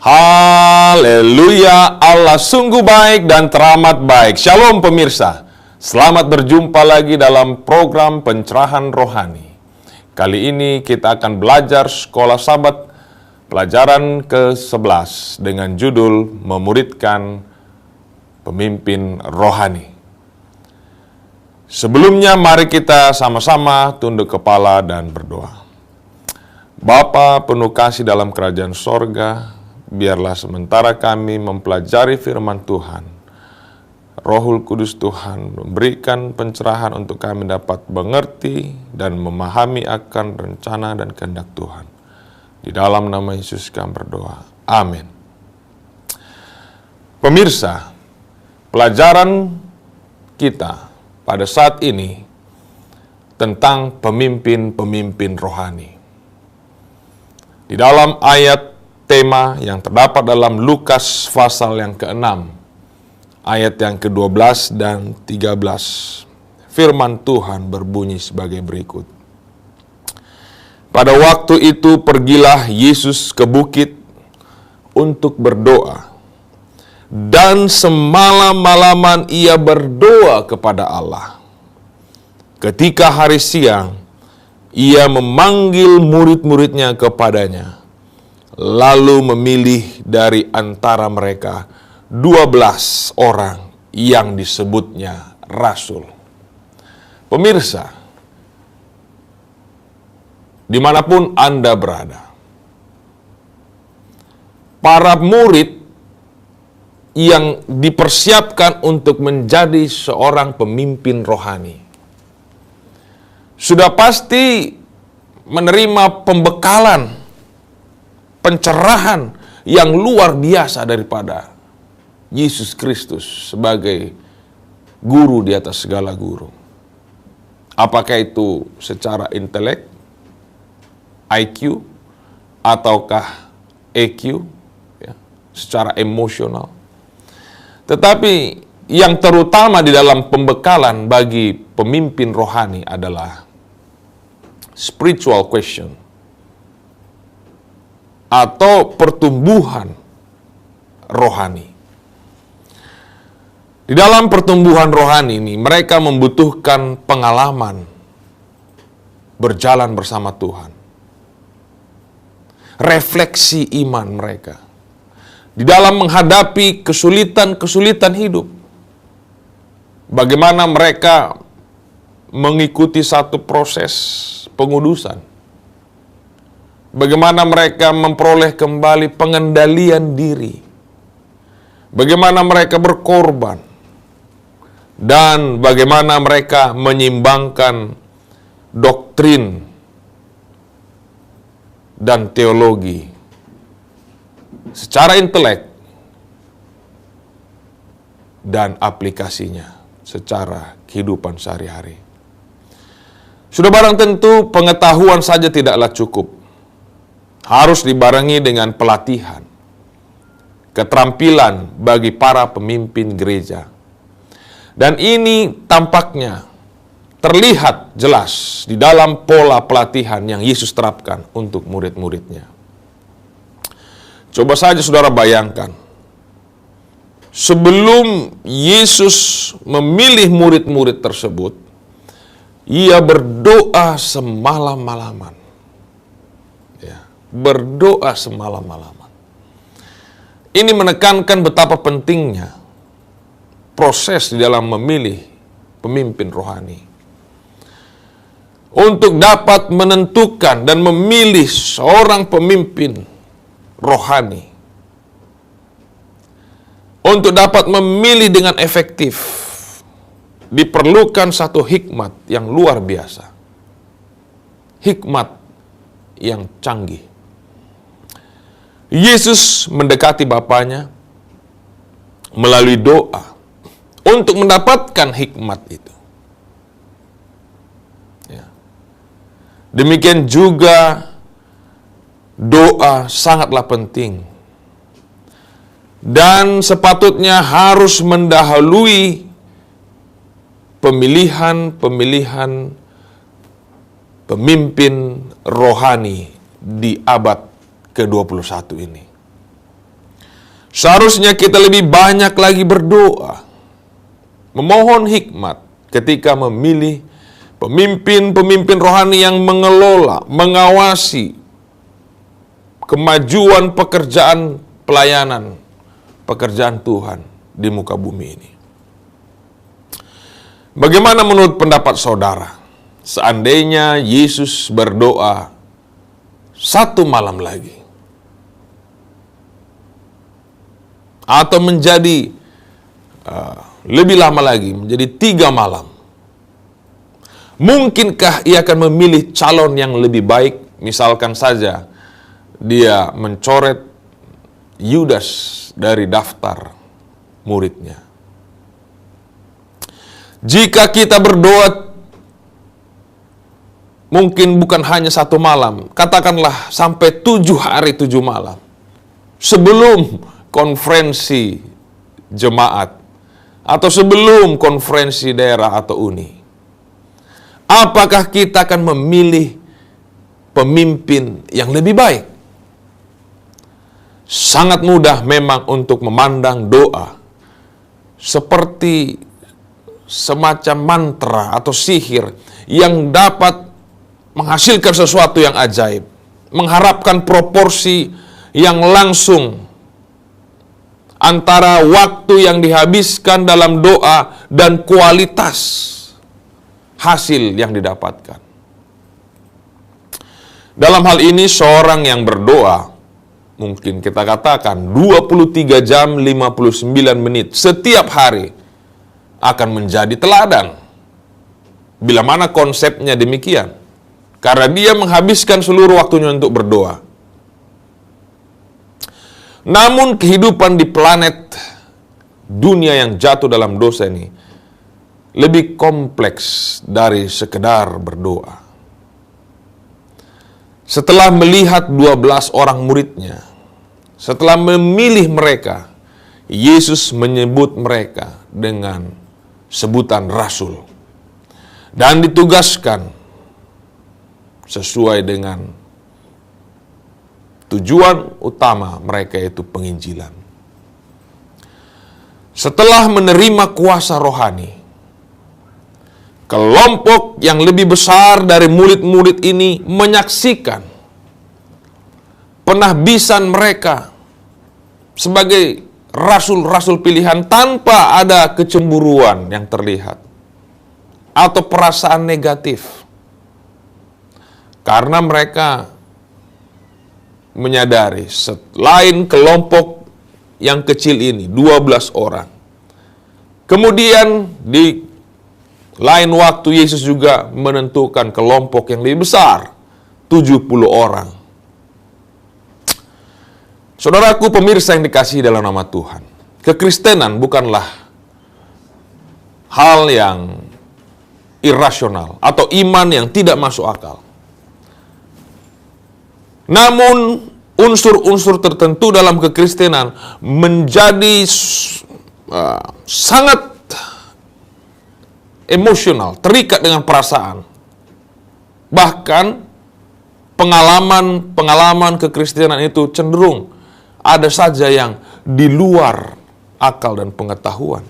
Haleluya, Allah sungguh baik dan teramat baik. Shalom pemirsa, selamat berjumpa lagi dalam program Pencerahan Rohani. Kali ini kita akan belajar Sekolah Sabat pelajaran ke-11 dengan judul Memuridkan Pemimpin Rohani. Sebelumnya mari kita sama-sama tunduk kepala dan berdoa. Bapa penuh kasih dalam kerajaan sorga, biarlah sementara kami mempelajari firman Tuhan, Rohul Kudus Tuhan memberikan pencerahan untuk kami dapat mengerti dan memahami akan rencana dan kehendak Tuhan. Di dalam nama Yesus kami berdoa. Amin. Pemirsa, pelajaran kita pada saat ini tentang pemimpin-pemimpin rohani. Di dalam ayat tema yang terdapat dalam Lukas pasal yang ke-6, ayat yang ke-12 dan 13. Firman Tuhan berbunyi sebagai berikut. Pada waktu itu pergilah Yesus ke bukit untuk berdoa. Dan semalam-malaman ia berdoa kepada Allah. Ketika hari siang, ia memanggil murid-muridnya kepadanya. Lalu memilih dari antara mereka 12 orang yang disebutnya rasul. Pemirsa, dimanapun Anda berada, para murid yang dipersiapkan untuk menjadi seorang pemimpin rohani sudah pasti menerima pembekalan, pencerahan yang luar biasa daripada Yesus Kristus sebagai guru di atas segala guru. Apakah itu secara intelek, IQ, ataukah EQ, ya, secara emosional. Tetapi yang terutama di dalam pembekalan bagi pemimpin rohani adalah spiritual question, atau pertumbuhan rohani. Di dalam pertumbuhan rohani ini, mereka membutuhkan pengalaman berjalan bersama Tuhan. Refleksi iman mereka. Di dalam menghadapi kesulitan-kesulitan hidup. Bagaimana mereka mengikuti satu proses pengudusan. Bagaimana mereka memperoleh kembali pengendalian diri. Bagaimana mereka berkorban. Dan bagaimana mereka menyimbangkan doktrin dan teologi secara intelek dan aplikasinya secara kehidupan sehari-hari. Sudah barang tentu pengetahuan saja tidaklah cukup. Harus dibarengi dengan pelatihan, keterampilan bagi para pemimpin gereja. Dan ini tampaknya terlihat jelas di dalam pola pelatihan yang Yesus terapkan untuk murid-muridnya. Coba saja saudara bayangkan, sebelum Yesus memilih murid-murid tersebut, ia berdoa semalam-malaman. Berdoa semalam-malaman. Ini menekankan betapa pentingnya proses di dalam memilih pemimpin rohani. Untuk dapat menentukan dan memilih seorang pemimpin rohani. Untuk dapat memilih dengan efektif, diperlukan satu hikmat yang luar biasa. Hikmat yang canggih. Yesus mendekati Bapanya melalui doa untuk mendapatkan hikmat itu. Ya. Demikian juga doa sangatlah penting dan sepatutnya harus mendahului pemilihan pemimpin rohani di abad ke-21 ini. Seharusnya kita lebih banyak lagi berdoa, memohon hikmat ketika memilih pemimpin-pemimpin rohani yang mengelola, mengawasi kemajuan pekerjaan pelayanan, pekerjaan Tuhan di muka bumi ini. Bagaimana menurut pendapat saudara? Seandainya Yesus berdoa 1 malam lagi, atau menjadi lebih lama lagi, menjadi 3 malam, mungkinkah ia akan memilih calon yang lebih baik? Misalkan saja dia mencoret Yudas dari daftar muridnya. Jika kita berdoa mungkin bukan hanya 1 malam, katakanlah sampai 7 hari 7 malam, sebelum konferensi jemaat, atau sebelum konferensi daerah atau uni. Apakah kita akan memilih pemimpin yang lebih baik? Sangat mudah memang untuk memandang doa seperti semacam mantra atau sihir yang dapat menghasilkan sesuatu yang ajaib, mengharapkan proporsi yang langsung antara waktu yang dihabiskan dalam doa dan kualitas hasil yang didapatkan. Dalam hal ini seorang yang berdoa, mungkin kita katakan 23 jam 59 menit setiap hari, akan menjadi teladan. Bila mana konsepnya demikian? Karena dia menghabiskan seluruh waktunya untuk berdoa. Namun kehidupan di planet dunia yang jatuh dalam dosa ini lebih kompleks dari sekedar berdoa. Setelah melihat 12 orang muridnya, setelah memilih mereka, Yesus menyebut mereka dengan sebutan rasul dan ditugaskan sesuai dengan tujuan utama mereka, yaitu penginjilan. Setelah menerima kuasa rohani, kelompok yang lebih besar dari murid-murid ini menyaksikan penahbisan mereka sebagai rasul-rasul pilihan tanpa ada kecemburuan yang terlihat atau perasaan negatif. Karena mereka menyadari selain kelompok yang kecil ini, 12 orang. Kemudian di lain waktu Yesus juga menentukan kelompok yang lebih besar, 70 orang. Saudaraku pemirsa yang dikasihi dalam nama Tuhan, kekristenan bukanlah hal yang irasional atau iman yang tidak masuk akal. Namun unsur-unsur tertentu dalam kekristenan menjadi sangat emosional, terikat dengan perasaan. Bahkan pengalaman kekristenan itu cenderung ada saja yang di luar akal dan pengetahuan.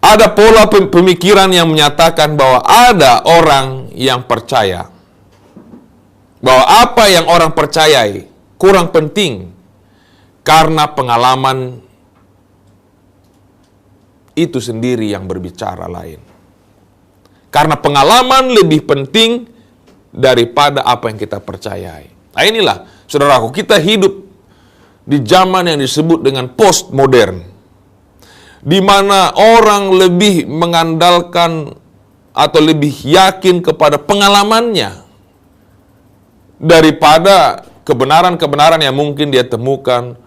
Ada pola pemikiran yang menyatakan bahwa ada orang yang percaya bahwa apa yang orang percayai kurang penting karena pengalaman itu sendiri yang berbicara lain. Karena pengalaman lebih penting daripada apa yang kita percayai. Nah inilah, saudaraku, kita hidup di zaman yang disebut dengan postmodern, di mana orang lebih mengandalkan atau lebih yakin kepada pengalamannya daripada kebenaran-kebenaran yang mungkin dia temukan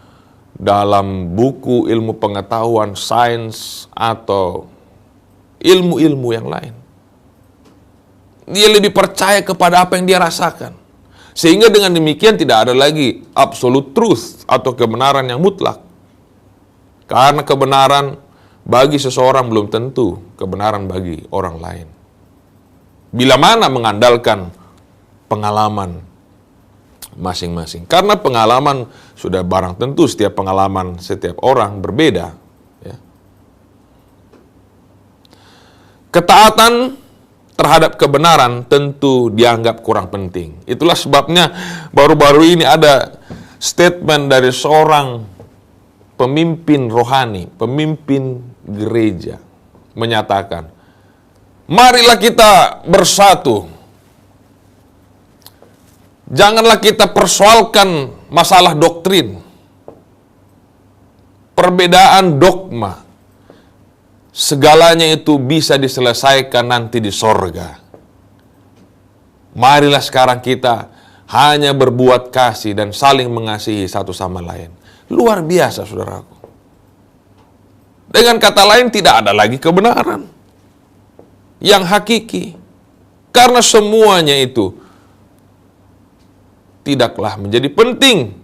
dalam buku ilmu pengetahuan, sains, atau ilmu-ilmu yang lain. Dia lebih percaya kepada apa yang dia rasakan. Sehingga dengan demikian tidak ada lagi absolute truth atau kebenaran yang mutlak. Karena kebenaran bagi seseorang belum tentu kebenaran bagi orang lain. Bila mana mengandalkan pengalaman masing-masing. Karena pengalaman sudah barang tentu, setiap pengalaman setiap orang berbeda. Ya. Ketaatan terhadap kebenaran tentu dianggap kurang penting. Itulah sebabnya baru-baru ini ada statement dari seorang pemimpin rohani, pemimpin gereja, menyatakan, marilah kita bersatu. Janganlah kita persoalkan masalah doktrin, perbedaan dogma. Segalanya itu bisa diselesaikan nanti di sorga. Marilah sekarang kita hanya berbuat kasih dan saling mengasihi satu sama lain. Luar biasa, saudaraku. Dengan kata lain, tidak ada lagi kebenaran yang hakiki. Karena semuanya itu tidaklah menjadi penting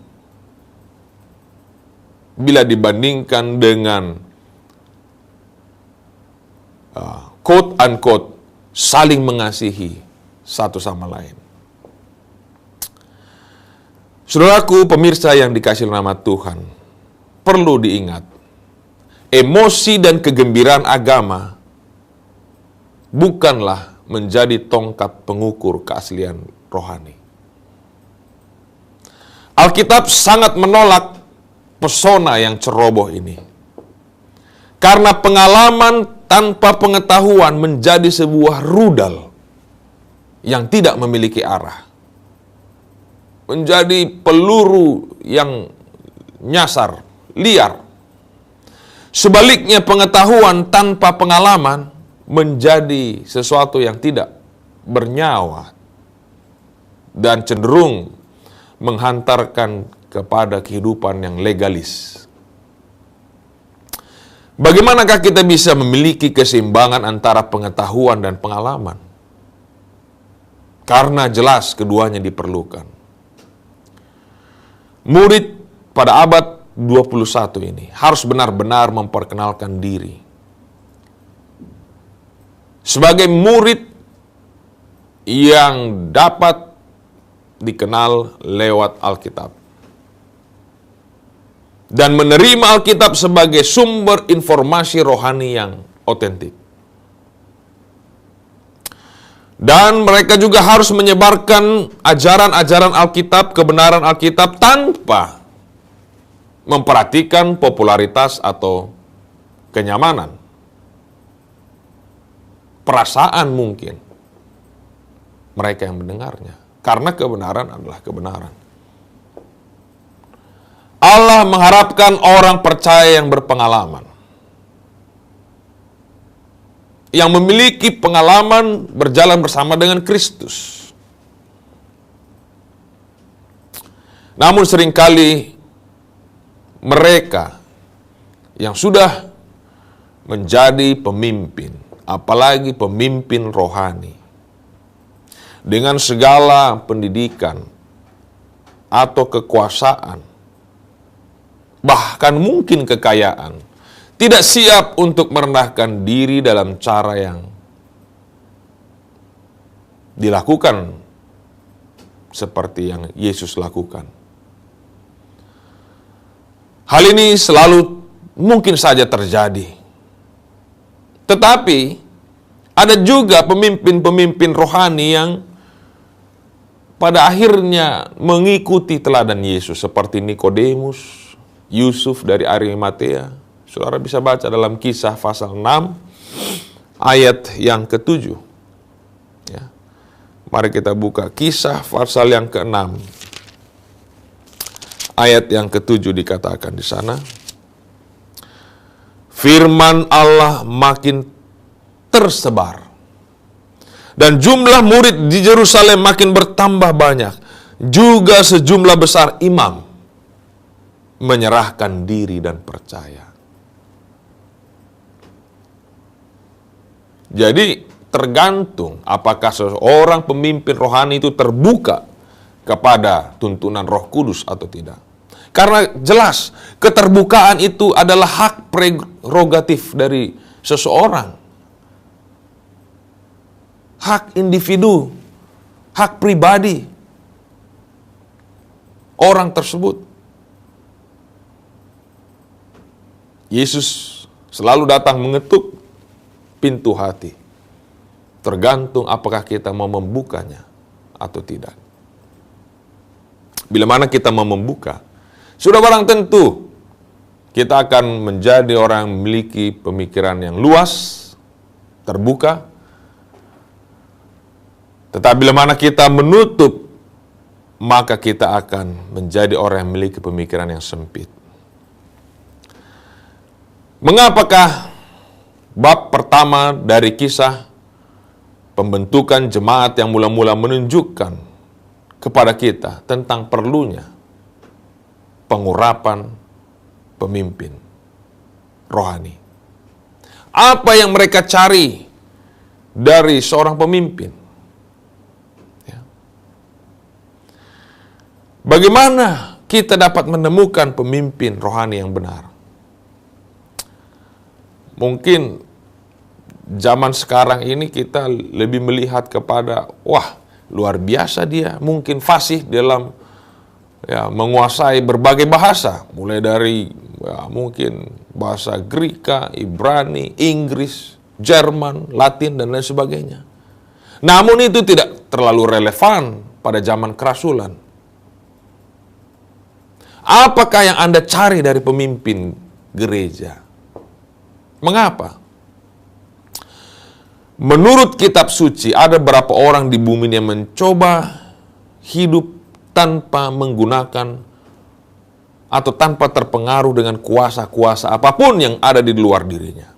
bila dibandingkan dengan quote-unquote saling mengasihi satu sama lain. Saudaraku, pemirsa yang dikasihi nama Tuhan, perlu diingat, emosi dan kegembiraan agama bukanlah menjadi tongkat pengukur keaslian rohani. Alkitab sangat menolak pesona yang ceroboh ini. Karena pengalaman tanpa pengetahuan menjadi sebuah rudal yang tidak memiliki arah. Menjadi peluru yang nyasar, liar. Sebaliknya, pengetahuan tanpa pengalaman menjadi sesuatu yang tidak bernyawa dan cenderung menghantarkan kepada kehidupan yang legalis. Bagaimanakah kita bisa memiliki keseimbangan antara pengetahuan dan pengalaman? Karena jelas keduanya diperlukan. Murid pada abad 21 ini harus benar-benar memperkenalkan diri sebagai murid yang dapat dikenal lewat Alkitab. Dan menerima Alkitab sebagai sumber informasi rohani yang otentik. Dan mereka juga harus menyebarkan ajaran-ajaran Alkitab, kebenaran Alkitab tanpa memperhatikan popularitas atau kenyamanan. Perasaan mungkin mereka yang mendengarnya. Karena kebenaran adalah kebenaran. Allah mengharapkan orang percaya yang berpengalaman. Yang memiliki pengalaman berjalan bersama dengan Kristus. Namun seringkali mereka yang sudah menjadi pemimpin, apalagi pemimpin rohani, dengan segala pendidikan atau kekuasaan, bahkan mungkin kekayaan, tidak siap untuk merendahkan diri dalam cara yang dilakukan seperti yang Yesus lakukan. Hal ini selalu mungkin saja terjadi. Tetapi ada juga pemimpin-pemimpin rohani yang pada akhirnya mengikuti teladan Yesus seperti Nikodemus, Yusuf dari Arimatea. Saudara bisa baca dalam Kisah pasal 6 ayat yang ke-7. Ya. Mari kita buka Kisah pasal yang ke-6 ayat yang ke-7, dikatakan di sana, firman Allah makin tersebar dan jumlah murid di Yerusalem makin bertambah banyak. Juga sejumlah besar imam menyerahkan diri dan percaya. Jadi tergantung apakah seorang pemimpin rohani itu terbuka kepada tuntunan Roh Kudus atau tidak. Karena jelas keterbukaan itu adalah hak prerogatif dari seseorang. Hak individu, hak pribadi. orang tersebut. Yesus selalu datang mengetuk pintu hati. Tergantung apakah kita mau membukanya atau tidak. Bila mana kita mau membuka, sudah barang tentu kita akan menjadi orang yang memiliki pemikiran yang luas, terbuka. Tetapi bila mana kita menutup, maka kita akan menjadi orang yang memiliki pemikiran yang sempit. Mengapakah bab pertama dari kisah pembentukan jemaat yang mula-mula menunjukkan kepada kita tentang perlunya pengurapan pemimpin rohani? Apa yang mereka cari dari seorang pemimpin? Ya. Bagaimana kita dapat menemukan pemimpin rohani yang benar? Mungkin zaman sekarang ini kita lebih melihat kepada, wah, luar biasa dia, mungkin fasih dalam menguasai berbagai bahasa, mulai dari mungkin bahasa Greka, Ibrani, Inggris, Jerman, Latin, dan lain sebagainya. Namun itu tidak terlalu relevan pada zaman kerasulan. Apakah yang Anda cari dari pemimpin gereja? Mengapa? Menurut kitab suci, ada beberapa orang di bumi yang mencoba hidup tanpa menggunakan atau tanpa terpengaruh dengan kuasa-kuasa apapun yang ada di luar dirinya.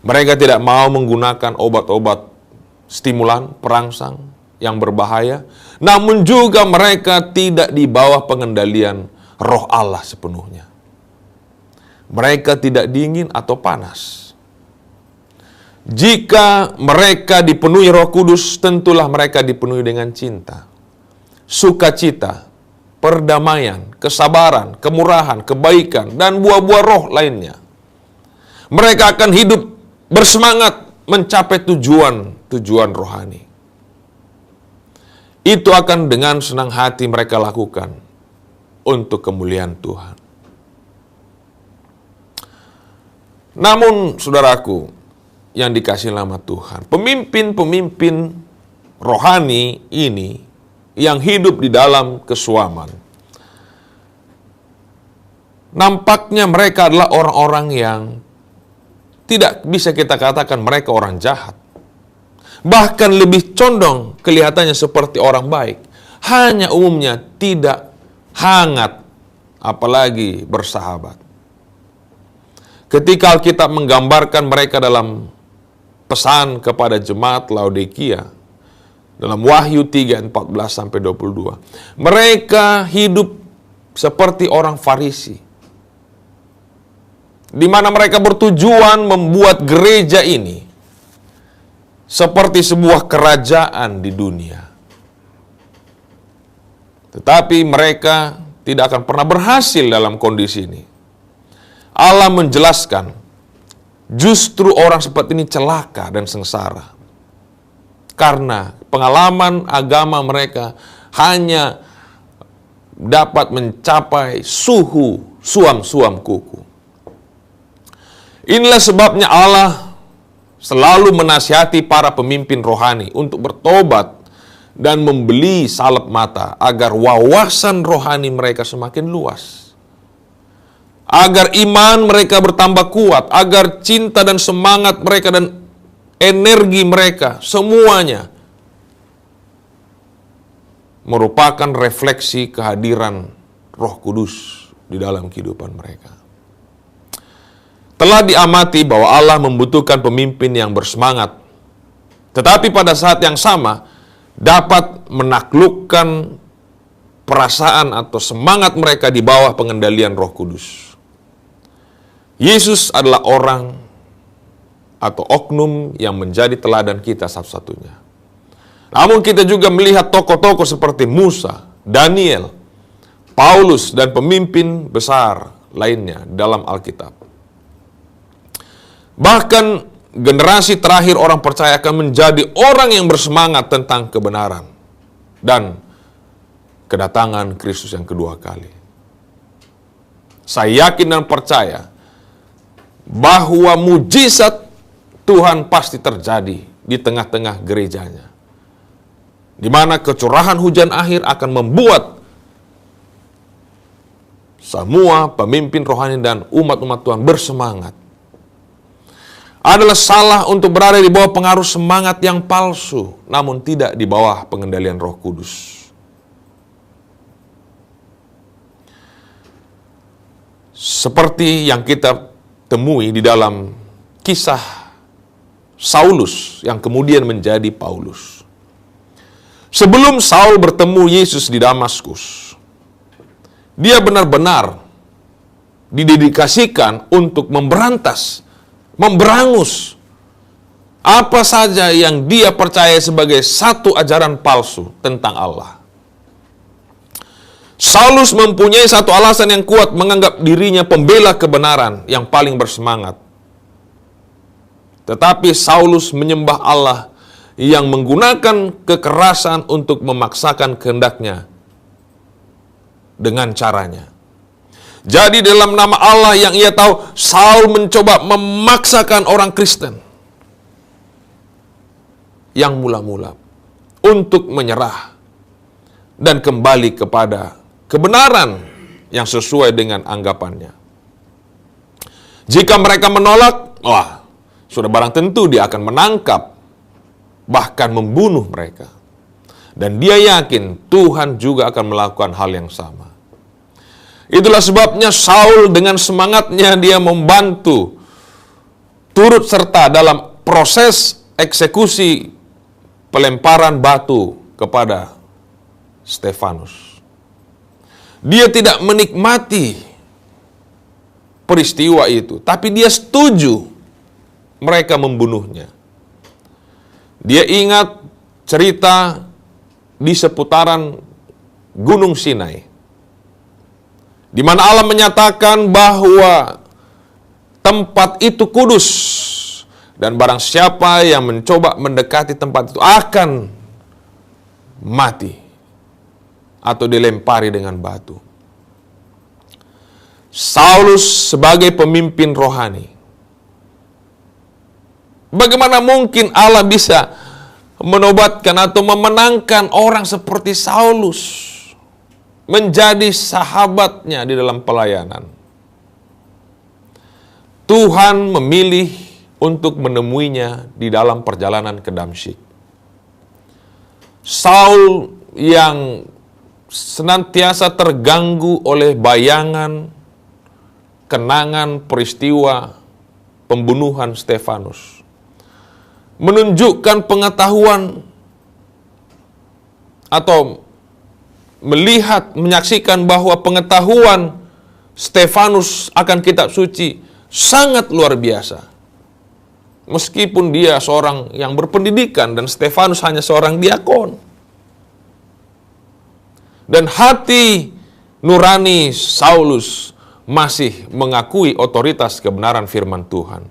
Mereka tidak mau menggunakan obat-obat stimulan, perangsang yang berbahaya, namun juga mereka tidak di bawah pengendalian Roh Allah sepenuhnya. Mereka tidak dingin atau panas. Jika mereka dipenuhi Roh Kudus, tentulah mereka dipenuhi dengan cinta, sukacita, perdamaian, kesabaran, kemurahan, kebaikan, dan buah-buah roh lainnya. Mereka akan hidup bersemangat mencapai tujuan rohani. Itu akan dengan senang hati mereka lakukan untuk kemuliaan Tuhan. Namun, saudaraku yang dikasihi nama Tuhan, pemimpin-pemimpin rohani ini yang hidup di dalam kesuaman, nampaknya mereka adalah orang-orang yang tidak bisa kita katakan mereka orang jahat. Bahkan lebih condong kelihatannya seperti orang baik. Hanya umumnya tidak hangat, apalagi bersahabat. Ketika Alkitab menggambarkan mereka dalam pesan kepada jemaat Laodikia, dalam Wahyu 3:14-22, mereka hidup seperti orang Farisi, di mana mereka bertujuan membuat gereja ini seperti sebuah kerajaan di dunia. Tetapi mereka tidak akan pernah berhasil dalam kondisi ini. Allah menjelaskan, justru orang seperti ini celaka dan sengsara. Karena pengalaman agama mereka hanya dapat mencapai suhu suam-suam kuku. Inilah sebabnya Allah selalu menasihati para pemimpin rohani untuk bertobat dan membeli salep mata agar wawasan rohani mereka semakin luas. Agar iman mereka bertambah kuat, agar cinta dan semangat mereka dan energi mereka semuanya merupakan refleksi kehadiran Roh Kudus di dalam kehidupan mereka. Telah diamati bahwa Allah membutuhkan pemimpin yang bersemangat, tetapi pada saat yang sama dapat menaklukkan perasaan atau semangat mereka di bawah pengendalian Roh Kudus. Yesus adalah orang atau oknum yang menjadi teladan kita satu-satunya. Namun kita juga melihat tokoh-tokoh seperti Musa, Daniel, Paulus, dan pemimpin besar lainnya dalam Alkitab. Bahkan generasi terakhir orang percaya akan menjadi orang yang bersemangat tentang kebenaran dan kedatangan Kristus yang kedua kali. Saya yakin dan percaya bahwa mujizat Tuhan pasti terjadi di tengah-tengah gerejanya, di mana kecurahan hujan akhir akan membuat semua pemimpin rohani dan umat-umat Tuhan bersemangat. Adalah salah untuk berada di bawah pengaruh semangat yang palsu, namun tidak di bawah pengendalian Roh Kudus. Seperti yang kita temui di dalam kisah Saulus yang kemudian menjadi Paulus. Sebelum Saul bertemu Yesus di Damaskus, dia benar-benar didedikasikan untuk memberangus apa saja yang dia percaya sebagai satu ajaran palsu tentang Allah. Saulus mempunyai satu alasan yang kuat menganggap dirinya pembela kebenaran yang paling bersemangat. Tetapi Saulus menyembah Allah yang menggunakan kekerasan untuk memaksakan kehendaknya dengan caranya. Jadi dalam nama Allah yang ia tahu, Saul mencoba memaksakan orang Kristen yang mula-mula untuk menyerah dan kembali kepada kebenaran yang sesuai dengan anggapannya. Jika mereka menolak, sudah barang tentu dia akan menangkap, bahkan membunuh mereka. Dan dia yakin Tuhan juga akan melakukan hal yang sama. Itulah sebabnya Saul dengan semangatnya dia membantu turut serta dalam proses eksekusi pelemparan batu kepada Stefanus. Dia tidak menikmati peristiwa itu, tapi dia setuju mereka membunuhnya. Dia ingat cerita di seputaran Gunung Sinai, di mana Allah menyatakan bahwa tempat itu kudus, dan barang siapa yang mencoba mendekati tempat itu akan mati atau dilempari dengan batu. Saulus sebagai pemimpin rohani, bagaimana mungkin Allah bisa menobatkan atau memenangkan orang seperti Saulus menjadi sahabatnya di dalam pelayanan? Tuhan memilih untuk menemuinya di dalam perjalanan ke Damsyik. Saul yang senantiasa terganggu oleh bayangan, kenangan peristiwa pembunuhan Stefanus, menunjukkan pengetahuan atau menyaksikan bahwa pengetahuan Stefanus akan kitab suci sangat luar biasa. Meskipun dia seorang yang berpendidikan dan Stefanus hanya seorang diakon. Dan hati nurani Saulus masih mengakui otoritas kebenaran firman Tuhan.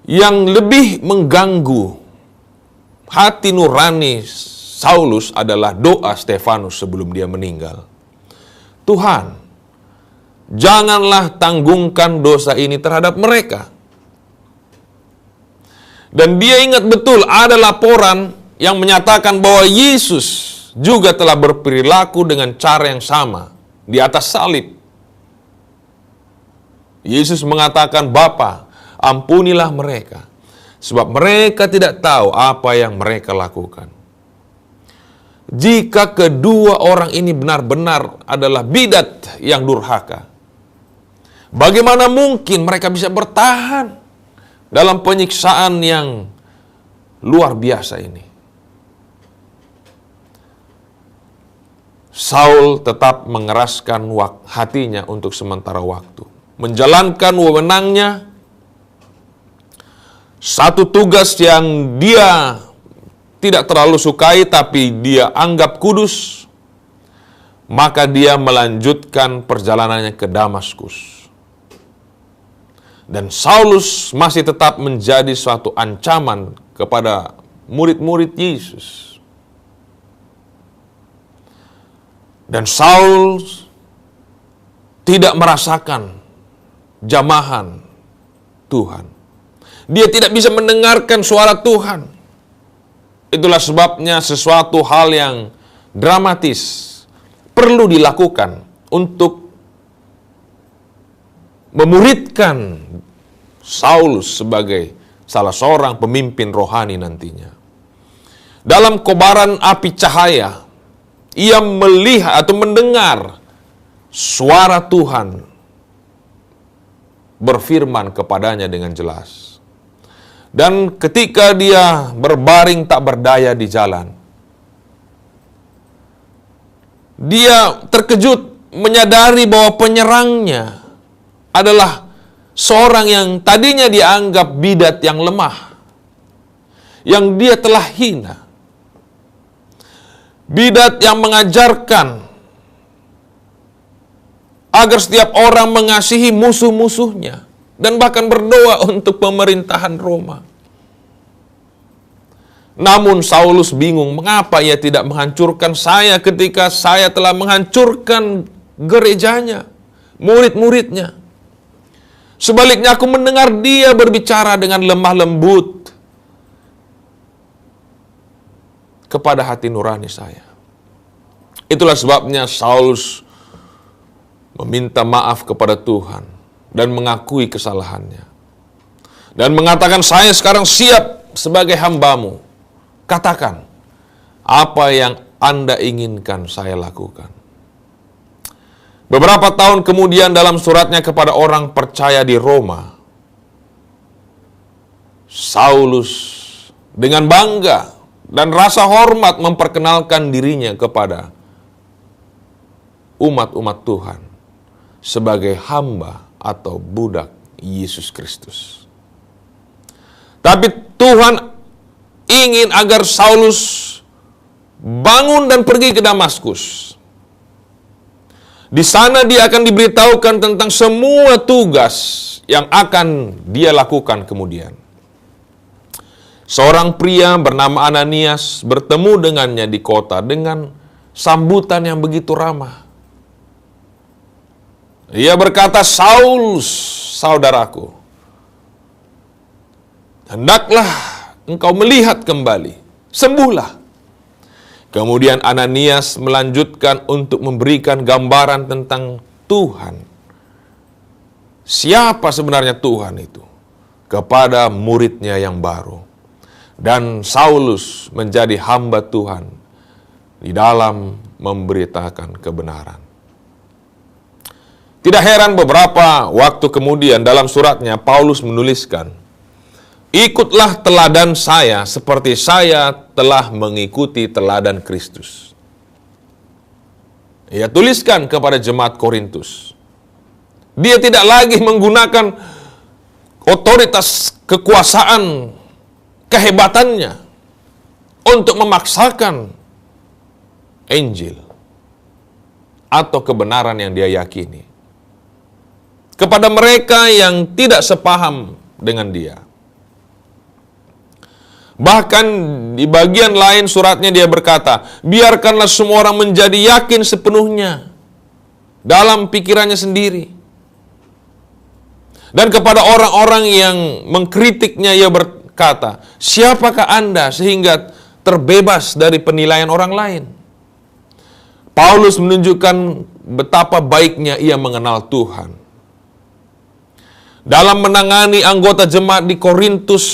Yang lebih mengganggu hati nurani Saulus adalah doa Stefanus sebelum dia meninggal. Tuhan, janganlah tanggungkan dosa ini terhadap mereka. Dan dia ingat betul ada laporan yang menyatakan bahwa Yesus juga telah berperilaku dengan cara yang sama di atas salib. Yesus mengatakan, "Bapa, ampunilah mereka, sebab mereka tidak tahu apa yang mereka lakukan." Jika kedua orang ini benar-benar adalah bidat yang durhaka, bagaimana mungkin mereka bisa bertahan dalam penyiksaan yang luar biasa ini? Saul tetap mengeraskan hatinya untuk sementara waktu, menjalankan wewenangnya, satu tugas yang dia tidak terlalu sukai tapi dia anggap kudus. Maka dia melanjutkan perjalanannya ke Damaskus. Dan Saulus masih tetap menjadi suatu ancaman kepada murid-murid Yesus. Dan Saul tidak merasakan jamahan Tuhan. Dia tidak bisa mendengarkan suara Tuhan. Itulah sebabnya sesuatu hal yang dramatis perlu dilakukan untuk memuridkan Saulus sebagai salah seorang pemimpin rohani nantinya. Dalam kobaran api cahaya, ia melihat atau mendengar suara Tuhan berfirman kepadanya dengan jelas. Dan ketika dia berbaring tak berdaya di jalan, dia terkejut menyadari bahwa penyerangnya adalah seorang yang tadinya dianggap bidat yang lemah, yang dia telah hina. Bidat yang mengajarkan agar setiap orang mengasihi musuh-musuhnya dan bahkan berdoa untuk pemerintahan Roma. Namun Saulus bingung, mengapa ia tidak menghancurkan saya ketika saya telah menghancurkan gerejanya, murid-muridnya. Sebaliknya aku mendengar dia berbicara dengan lemah lembut kepada hati nurani saya. Itulah sebabnya Saulus meminta maaf kepada Tuhan dan mengakui kesalahannya. Dan mengatakan, saya sekarang siap sebagai hamba-Mu. Katakan, apa yang Anda inginkan saya lakukan. Beberapa tahun kemudian dalam suratnya kepada orang percaya di Roma, Saulus dengan bangga dan rasa hormat memperkenalkan dirinya kepada umat-umat Tuhan sebagai hamba atau budak Yesus Kristus. Tapi Tuhan ingin agar Saulus bangun dan pergi ke Damaskus. Di sana dia akan diberitahukan tentang semua tugas yang akan dia lakukan kemudian. Seorang pria bernama Ananias bertemu dengannya di kota dengan sambutan yang begitu ramah. Ia berkata, Saulus, saudaraku, hendaklah engkau melihat kembali, sembuhlah. Kemudian Ananias melanjutkan untuk memberikan gambaran tentang Tuhan. Siapa sebenarnya Tuhan itu? Kepada muridnya yang baru. Dan Saulus menjadi hamba Tuhan di dalam memberitakan kebenaran. Tidak heran beberapa waktu kemudian dalam suratnya Paulus menuliskan, ikutlah teladan saya seperti saya telah mengikuti teladan Kristus. Ia tuliskan kepada jemaat Korintus. Dia tidak lagi menggunakan otoritas kekuasaan kehebatannya untuk memaksakan Injil atau kebenaran yang dia yakini kepada mereka yang tidak sepaham dengan dia. Bahkan di bagian lain suratnya dia berkata, biarkanlah semua orang menjadi yakin sepenuhnya dalam pikirannya sendiri. Dan kepada orang-orang yang mengkritiknya ia berkata, siapakah Anda sehingga terbebas dari penilaian orang lain? Paulus menunjukkan betapa baiknya ia mengenal Tuhan. Dalam menangani anggota jemaat di Korintus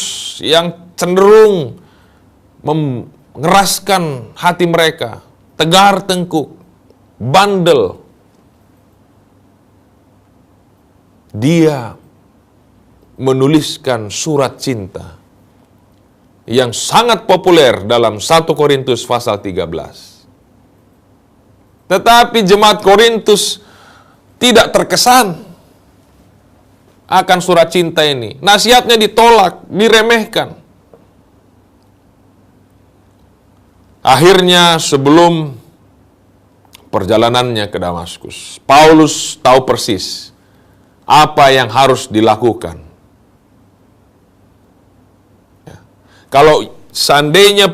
yang cenderung mengeraskan hati mereka, tegar tengkuk, bandel, dia menuliskan surat cinta yang sangat populer dalam 1 Korintus pasal 13. Tetapi jemaat Korintus tidak terkesan akan surat cinta ini. Nasihatnya ditolak, diremehkan. Akhirnya sebelum perjalanannya ke Damaskus, Paulus tahu persis apa yang harus dilakukan. Kalau seandainya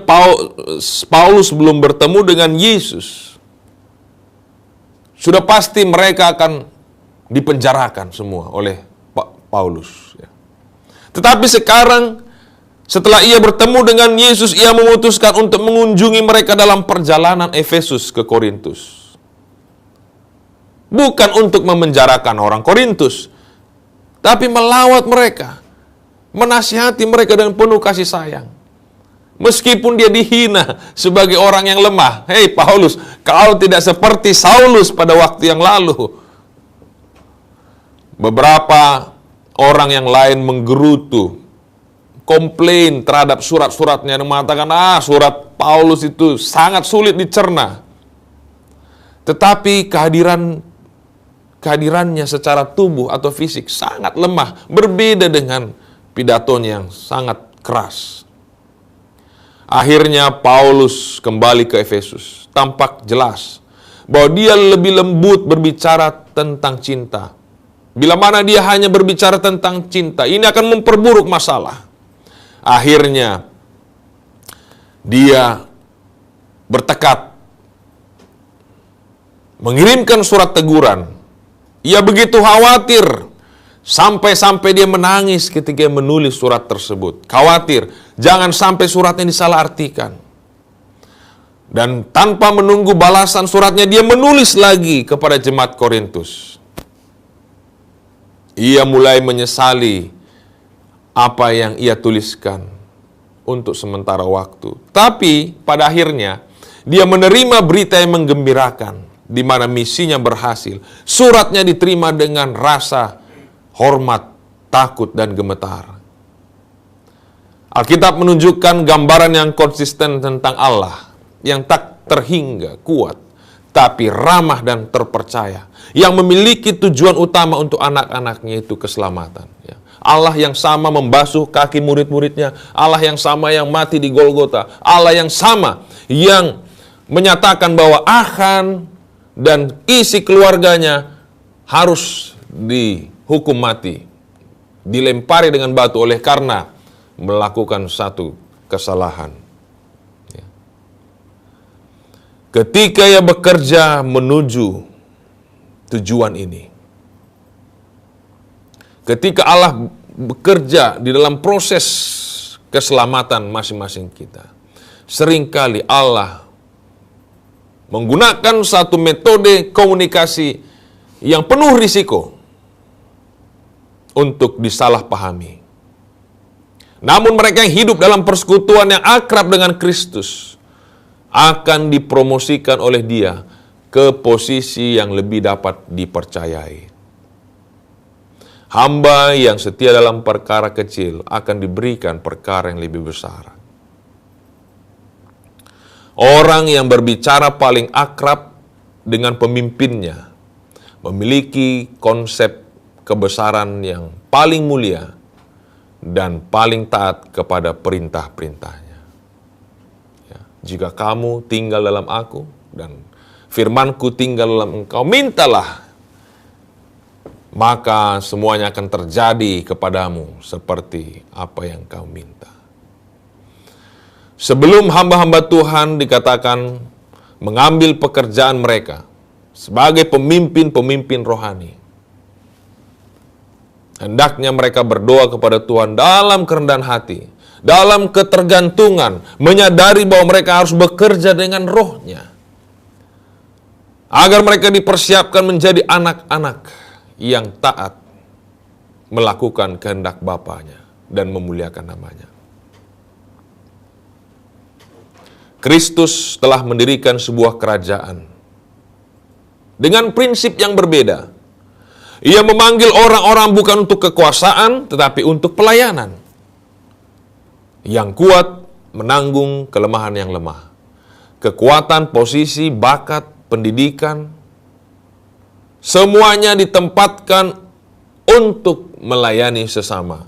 Paulus belum bertemu dengan Yesus, sudah pasti mereka akan dipenjarakan semua oleh Paulus. Tetapi sekarang, setelah ia bertemu dengan Yesus, ia memutuskan untuk mengunjungi mereka dalam perjalanan Efesus ke Korintus. Bukan untuk memenjarakan orang Korintus, tapi melawat mereka, menasihati mereka dengan penuh kasih sayang. Meskipun dia dihina sebagai orang yang lemah. Hei Paulus, kau tidak seperti Saulus pada waktu yang lalu. Beberapa orang yang lain menggerutu, komplain terhadap surat-suratnya, dan mengatakan, surat Paulus itu sangat sulit dicerna. Tetapi kehadirannya secara tubuh atau fisik sangat lemah, berbeda dengan pidatonya yang sangat keras. Akhirnya Paulus kembali ke Efesus. Tampak jelas bahwa dia lebih lembut berbicara tentang cinta. Bila mana dia hanya berbicara tentang cinta, ini akan memperburuk masalah. Akhirnya dia bertekad mengirimkan surat teguran. Ia begitu khawatir sampai dia menangis ketika menulis surat tersebut. Khawatir jangan sampai suratnya disalahartikan. Dan tanpa menunggu balasan suratnya, dia menulis lagi kepada jemaat Korintus. Ia mulai menyesali apa yang ia tuliskan untuk sementara waktu. Tapi pada akhirnya dia menerima berita yang menggembirakan, di mana misinya berhasil. Suratnya diterima dengan rasa hormat, takut, dan gemetar. Alkitab menunjukkan gambaran yang konsisten tentang Allah, yang tak terhingga, kuat, tapi ramah dan terpercaya, yang memiliki tujuan utama untuk anak-anaknya itu keselamatan. Allah yang sama membasuh kaki murid-muridnya, Allah yang sama yang mati di Golgota, Allah yang sama yang menyatakan bahwa Achan dan isi keluarganya harus dihukum mati, dilempari dengan batu oleh karena melakukan satu kesalahan. Ketika ia bekerja menuju tujuan ini, ketika Allah bekerja di dalam proses keselamatan masing-masing kita, seringkali Allah menggunakan satu metode komunikasi yang penuh risiko untuk disalahpahami. Namun mereka yang hidup dalam persekutuan yang akrab dengan Kristus akan dipromosikan oleh Dia ke posisi yang lebih dapat dipercayai. Hamba yang setia dalam perkara kecil akan diberikan perkara yang lebih besar. Orang yang berbicara paling akrab dengan pemimpinnya memiliki konsep kebesaran yang paling mulia dan paling taat kepada perintah-perintahnya. Jika kamu tinggal dalam aku dan firmanku tinggal dalam engkau, mintalah, maka semuanya akan terjadi kepadamu seperti apa yang kau minta. Sebelum hamba-hamba Tuhan dikatakan mengambil pekerjaan mereka sebagai pemimpin-pemimpin rohani, hendaknya mereka berdoa kepada Tuhan dalam kerendahan hati, dalam ketergantungan, menyadari bahwa mereka harus bekerja dengan rohnya, agar mereka dipersiapkan menjadi anak-anak yang taat melakukan kehendak Bapanya dan memuliakan namanya. Kristus telah mendirikan sebuah kerajaan dengan prinsip yang berbeda. Ia memanggil orang-orang bukan untuk kekuasaan, tetapi untuk pelayanan. Yang kuat menanggung kelemahan yang lemah. Kekuatan, posisi, bakat, pendidikan, semuanya ditempatkan untuk melayani sesama.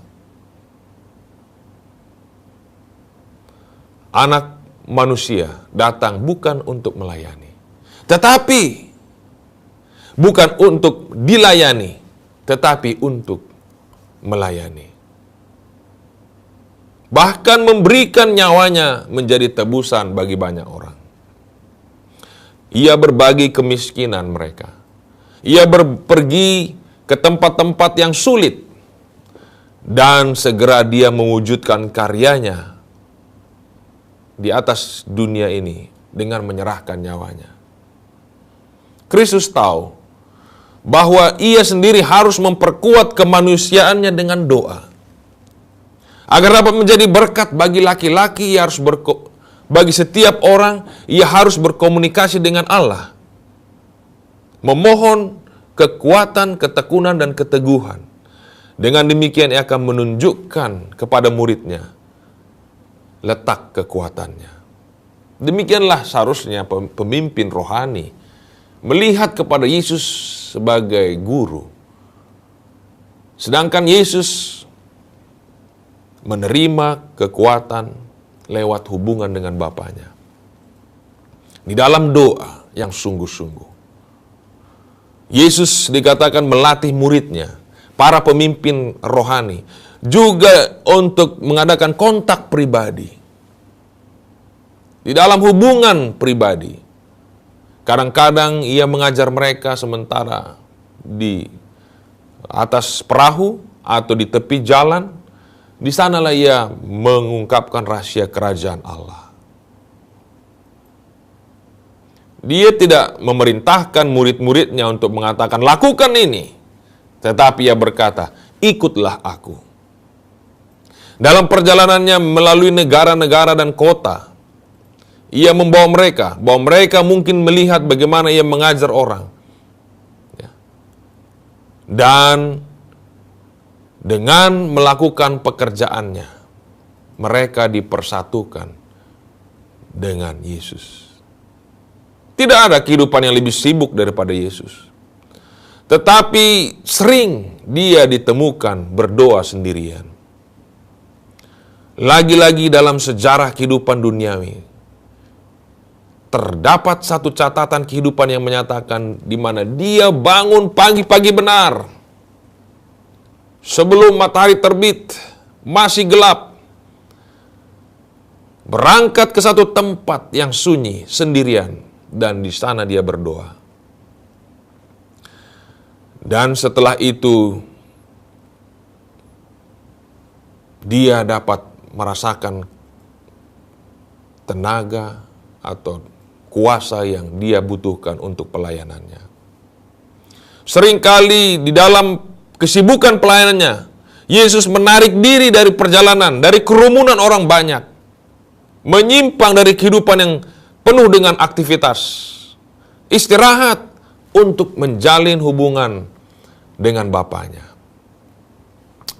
Anak manusia datang bukan untuk melayani, tetapi bukan untuk dilayani, tetapi untuk melayani. Bahkan memberikan nyawanya menjadi tebusan bagi banyak orang. Ia berbagi kemiskinan mereka. Ia pergi ke tempat-tempat yang sulit, dan segera dia mewujudkan karyanya di atas dunia ini dengan menyerahkan nyawanya. Kristus tahu bahwa ia sendiri harus memperkuat kemanusiaannya dengan doa. Agar dapat menjadi berkat bagi laki-laki, ia harus bagi setiap orang, ia harus berkomunikasi dengan Allah. Memohon kekuatan, ketekunan, dan keteguhan. Dengan demikian ia akan menunjukkan kepada muridnya letak kekuatannya. Demikianlah seharusnya pemimpin rohani melihat kepada Yesus sebagai guru. Sedangkan Yesus menerima kekuatan lewat hubungan dengan Bapanya. Di dalam doa yang sungguh-sungguh. Yesus dikatakan melatih muridnya, para pemimpin rohani, juga untuk mengadakan kontak pribadi. Di dalam hubungan pribadi, kadang-kadang ia mengajar mereka sementara di atas perahu atau di tepi jalan. Di sanalah ia mengungkapkan rahasia kerajaan Allah. Dia tidak memerintahkan murid-muridnya untuk mengatakan, lakukan ini. Tetapi ia berkata, ikutlah aku. Dalam perjalanannya melalui negara-negara dan kota, ia membawa mereka, bahwa mereka mungkin melihat bagaimana ia mengajar orang. Dan dengan melakukan pekerjaannya, mereka dipersatukan dengan Yesus. Tidak ada kehidupan yang lebih sibuk daripada Yesus. Tetapi sering dia ditemukan berdoa sendirian. Lagi-lagi dalam sejarah kehidupan duniawi, terdapat satu catatan kehidupan yang menyatakan di mana dia bangun pagi-pagi benar. Sebelum matahari terbit, masih gelap. Berangkat ke satu tempat yang sunyi sendirian, dan di sana dia berdoa. Dan setelah itu, dia dapat merasakan tenaga atau kuasa yang dia butuhkan untuk pelayanannya. Seringkali di dalam kesibukan pelayanannya, Yesus menarik diri dari perjalanan, dari kerumunan orang banyak, menyimpang dari kehidupan yang penuh dengan aktivitas, istirahat untuk menjalin hubungan dengan Bapanya.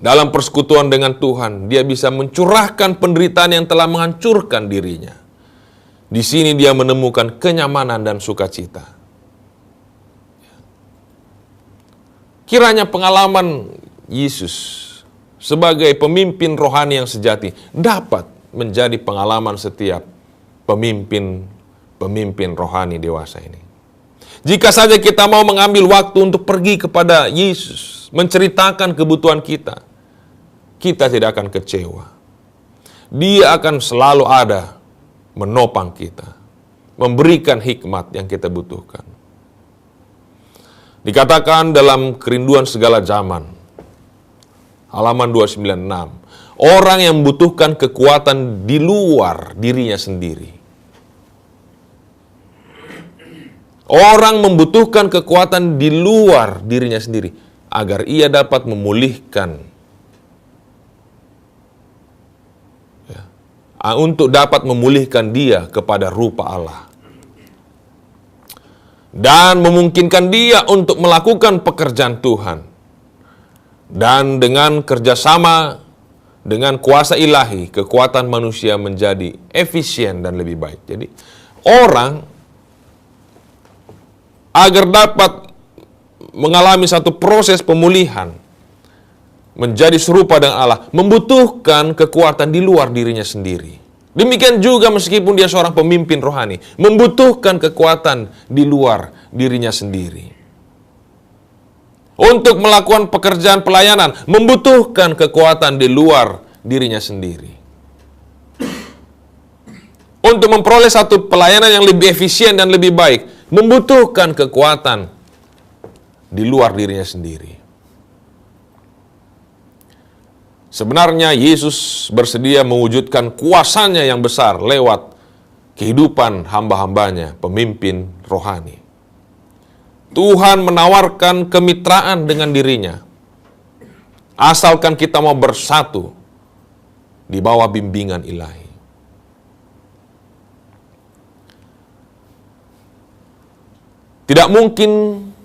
Dalam persekutuan dengan Tuhan, dia bisa mencurahkan penderitaan yang telah menghancurkan dirinya. Di sini dia menemukan kenyamanan dan sukacita. Kiranya pengalaman Yesus sebagai pemimpin rohani yang sejati dapat menjadi pengalaman setiap pemimpin rohani dewasa ini. Jika saja kita mau mengambil waktu untuk pergi kepada Yesus, menceritakan kebutuhan kita, kita tidak akan kecewa. Dia akan selalu ada menopang kita, memberikan hikmat yang kita butuhkan. Dikatakan dalam Kerinduan Segala Zaman, halaman 296, orang yang membutuhkan kekuatan di luar dirinya sendiri. Orang membutuhkan kekuatan di luar dirinya sendiri agar ia dapat memulihkan, untuk dapat memulihkan dia kepada rupa Allah. Dan memungkinkan dia untuk melakukan pekerjaan Tuhan. Dan dengan kerjasama dengan kuasa ilahi, kekuatan manusia menjadi efisien dan lebih baik. Jadi orang agar dapat mengalami satu proses pemulihan, menjadi serupa dengan Allah, membutuhkan kekuatan di luar dirinya sendiri. Demikian juga meskipun dia seorang pemimpin rohani, membutuhkan kekuatan di luar dirinya sendiri. Untuk melakukan pekerjaan pelayanan, membutuhkan kekuatan di luar dirinya sendiri. Untuk memperoleh satu pelayanan yang lebih efisien dan lebih baik, membutuhkan kekuatan di luar dirinya sendiri. Sebenarnya Yesus bersedia mewujudkan kuasanya yang besar lewat kehidupan hamba-hambanya, pemimpin rohani. Tuhan menawarkan kemitraan dengan dirinya, asalkan kita mau bersatu di bawah bimbingan ilahi. Tidak mungkin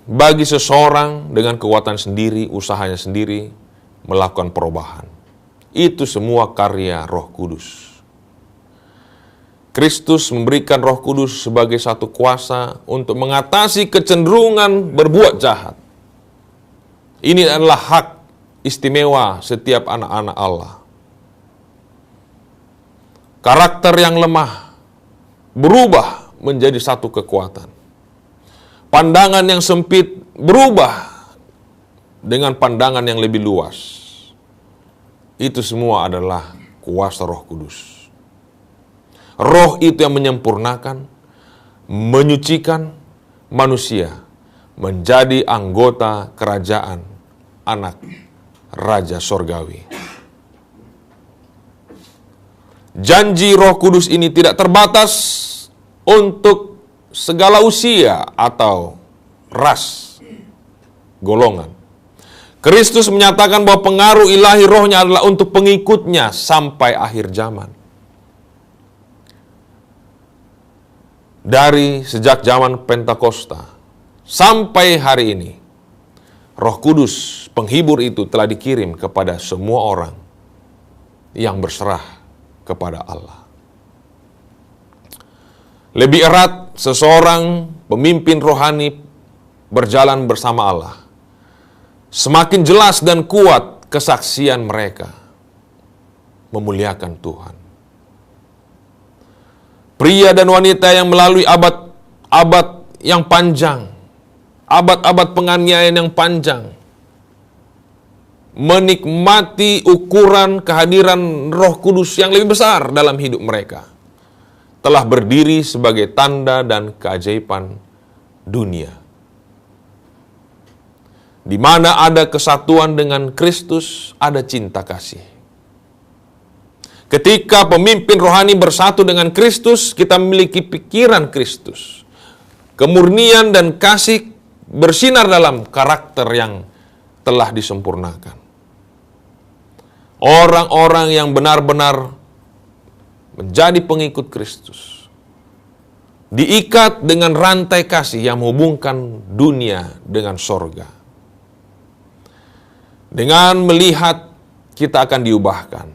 bagi seseorang dengan kekuatan sendiri, usahanya sendiri, melakukan perubahan. Itu semua karya Roh Kudus. Kristus memberikan Roh Kudus sebagai satu kuasa untuk mengatasi kecenderungan berbuat jahat. Ini adalah hak istimewa setiap anak-anak Allah. Karakter yang lemah berubah menjadi satu kekuatan. Pandangan yang sempit berubah dengan pandangan yang lebih luas. Itu semua adalah kuasa Roh Kudus. Roh itu yang menyempurnakan, menyucikan manusia menjadi anggota kerajaan anak Raja Sorgawi. Janji Roh Kudus ini tidak terbatas untuk segala usia atau ras, golongan. Kristus menyatakan bahwa pengaruh ilahi rohnya adalah untuk pengikutnya sampai akhir zaman. Dari sejak zaman Pentakosta sampai hari ini, Roh Kudus, penghibur itu telah dikirim kepada semua orang yang berserah kepada Allah. Lebih erat seseorang pemimpin rohani berjalan bersama Allah, semakin jelas dan kuat kesaksian mereka memuliakan Tuhan. Pria dan wanita yang melalui abad-abad yang panjang, abad-abad penganiayaan yang panjang, menikmati ukuran kehadiran Roh Kudus yang lebih besar dalam hidup mereka, telah berdiri sebagai tanda dan keajaiban dunia. Di mana ada kesatuan dengan Kristus, ada cinta kasih. Ketika pemimpin rohani bersatu dengan Kristus, kita memiliki pikiran Kristus. Kemurnian dan kasih bersinar dalam karakter yang telah disempurnakan. Orang-orang yang benar-benar menjadi pengikut Kristus diikat dengan rantai kasih yang menghubungkan dunia dengan sorga. Dengan melihat, kita akan diubahkan.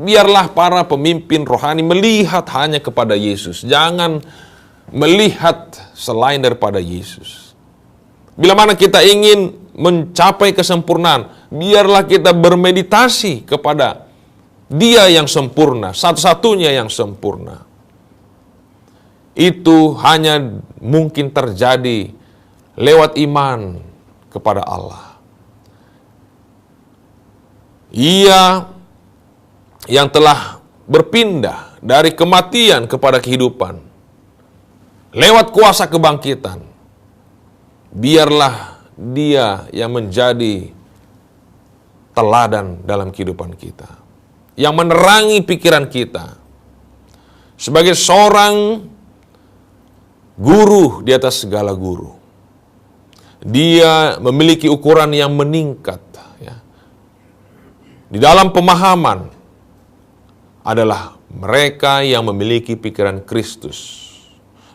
Biarlah para pemimpin rohani melihat hanya kepada Yesus. Jangan melihat selain daripada Yesus. Bila mana kita ingin mencapai kesempurnaan, biarlah kita bermeditasi kepada Dia yang sempurna, satu-satunya yang sempurna. Itu hanya mungkin terjadi lewat iman kepada Allah. Ia yang telah berpindah dari kematian kepada kehidupan lewat kuasa kebangkitan. Biarlah Dia yang menjadi teladan dalam kehidupan kita, yang menerangi pikiran kita. Sebagai seorang guru di atas segala guru, Dia memiliki ukuran yang meningkat. Di dalam pemahaman adalah mereka yang memiliki pikiran Kristus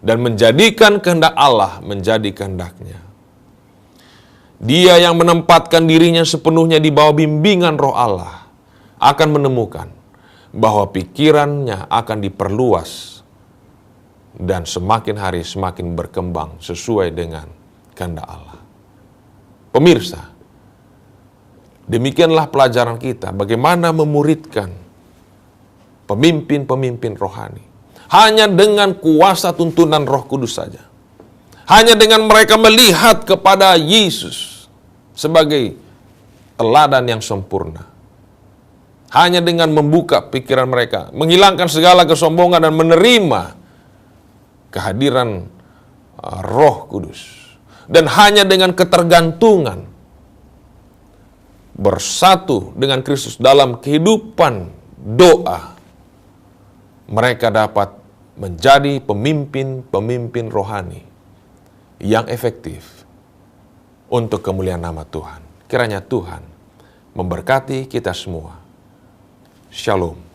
dan menjadikan kehendak Allah menjadi kehendaknya. Dia yang menempatkan dirinya sepenuhnya di bawah bimbingan Roh Allah akan menemukan bahwa pikirannya akan diperluas dan semakin hari semakin berkembang sesuai dengan kehendak Allah. Pemirsa, demikianlah pelajaran kita bagaimana memuridkan pemimpin-pemimpin rohani. Hanya dengan kuasa tuntunan Roh Kudus saja. Hanya dengan mereka melihat kepada Yesus sebagai teladan yang sempurna. Hanya dengan membuka pikiran mereka, menghilangkan segala kesombongan dan menerima kehadiran Roh Kudus. Dan hanya dengan ketergantungan bersatu dengan Kristus dalam kehidupan doa, mereka dapat menjadi pemimpin-pemimpin rohani yang efektif untuk kemuliaan nama Tuhan. Kiranya Tuhan memberkati kita semua. Shalom.